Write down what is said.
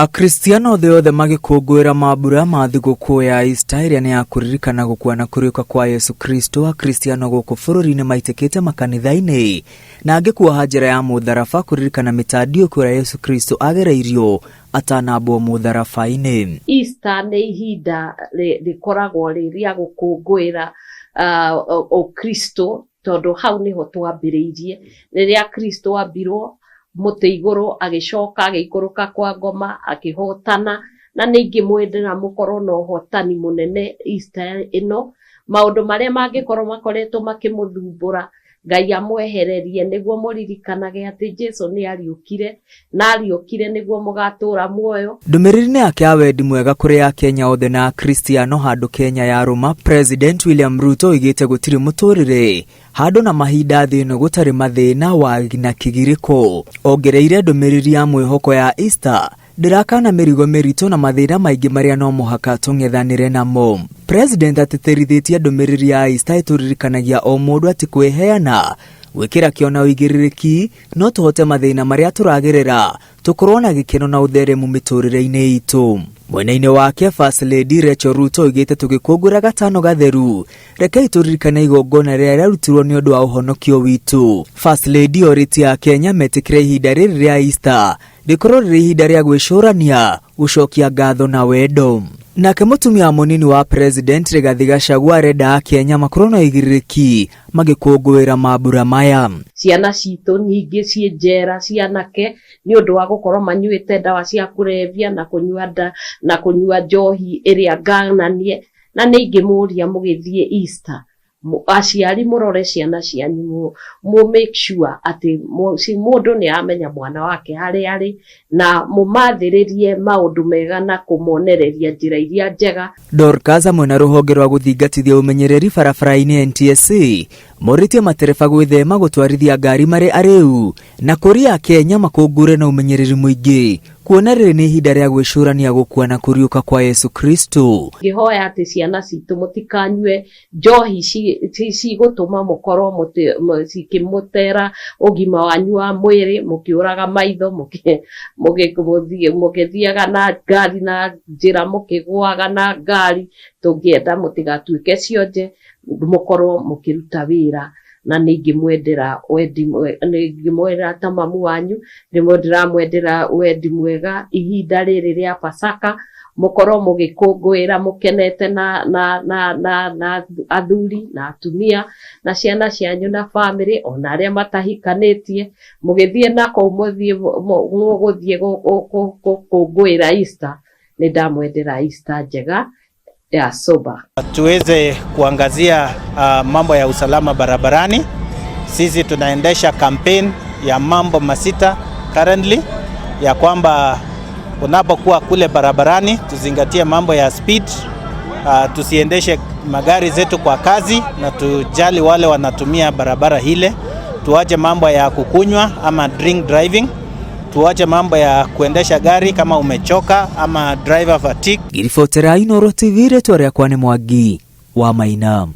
Akristiano othe magikungwira mambura ma thigũkũ ya Easter iria ni ya kuririkana gũkua na kuriuka kwa Yesu Kristo. Akristiano gũkũ bũrũri-inĩ maitĩkĩte makanitha-inĩ na angĩ kuoha njĩra ya mũtharaba kuririkana mĩtandĩko ya Yesu Kristo agereirio atanambwo mũtharaba-inĩ. Easter nĩ ihinda rĩkoragwo rĩrĩa gũkũngũĩra Kristo, tondũ hau niho twambĩrĩirie rĩrĩa Kristo ambirwo mũtĩ igũrũ agĩcoka agĩikũrũka kwa ngoma akĩhotana, na ningĩ mwendera mũkorwo na ũhotani mũnene Easter ĩno. Maũndũ marĩa mangĩkorwo makoretwo makĩmũthumbũra Ngai amwehererie nĩguo mũririkanage atĩ Jesũ nĩ ariũkire, na ariũkire nĩguo mũgatũra muoyo. Ndũmĩrĩri yake ya wendi mwega kũrĩ Akenya othe na Akristiano handũ Kenya ya Roma, President William Ruto oigĩte gũtirĩ mũtũrĩre handũ na mahinda thĩ ĩno gũtarĩ mathĩna wagi na kĩgirĩko. Ongereire ndũmĩrĩri ya mwĩhoko ya Easter ndirakana mĩrigo mĩritũ na mathĩna maingĩ marĩa no mũhaka tũng'ethanĩre namo. President atĩtĩrithĩtie ndũmĩrĩri ya Easter ĩtũririkanagia o mũndũ atĩ kwĩheana, gwĩkĩra kĩo na ũigĩrĩrĩki no tũhote mathĩna marĩa tũragerera tũkorwo na gĩkeno na ũtheremu mĩtũrĩre-inĩ itũ. Mwena-inĩ wake First Lady Rachel Ruto oigĩte tũgĩkũngũĩra gatano gatheru, rekei tũririkane igongona rĩrĩa rĩarutirwo nĩ ũndũ wa ũhonokio witũ. First Lady orĩtie Akenya metĩkĩre ihinda rĩrĩ rĩa Easter rĩkorwo rĩrĩ ihinda rĩa gwĩcũrania, gũcokia ngatho na wendo. Nake mũtumia mũnini wa President Rigathi Gachagua arenda Akenya makorwo na ũigĩrĩrĩki magĩkũngũĩra mambura maya. Ciana citũ nyingĩ ciĩ njera cianake nĩ ũndũ wa gũkorwo manyuĩte ndawa cia kũrebia na kũnyua njohi ĩrĩa ngananie, na nĩ ingĩmũria mũgĩthiĩ Easter aciari mũrore ciana cianyu, make sure atĩ mũndũ nĩ amenya mwana wake harĩa arĩ, na mũmathĩrĩrie maũndũ mega na kũmonereria njĩra iria njega. Dorcas amwe na rũhonge rwa gũthingatithia ũmenyereri barabara-inĩ NTSA morĩtie matereba gwĩthema gũtwarithia ngari marĩ arĩu na kũrĩa Akenya makũngũĩre na ũmenyereri mũingĩ, kuona rĩrĩ nĩ ihinda rĩa gwĩcũrania gũkua na kuriuka kwa Yesu Kristo. Ngĩhoya atĩ ciana citũ mũtikanyue njohi cigũtũma mũkorwo cikĩmũtera ũgima wanyu wa mwĩrĩ, mũkĩũraga maitho, mũgĩthiaga na ngari na njĩra, mũkĩgũaga na ngari. Tũngĩenda mũtigatuĩke cionje, mũkorwo mũkĩruta wĩra, na nĩngĩmwendera ta mamu wanyu, ndĩramwendera wendi mwega ihinda rĩrĩ rĩa Pasaka, mũkorwo mũgĩkũngũĩra mũkenete na athuri na atumia na ciana cianyu na family, ona arĩa matahikanĩtie mũgĩthiĩ nako mũgũthiĩ gũkũngũĩra Easter. Nĩndamwendera Easter njega ya soba. Tuweze kuangazia mambo ya usalama barabarani. Sisi tunaendesha campaign ya mambo masita currently, ya kwamba unapokuwa kule barabarani tuzingatie mambo ya speed, tusiendeshe magari zetu kwa kazi na tujali wale wanatumia barabara hile. Tuache mambo ya kukunywa ama drink driving. Tuache mambo ya kuendesha gari kama umechoka ama driver fatigue. Ngiribotera Inooro TV, rĩtwa rĩakwa nĩ Mwangi wa Maina.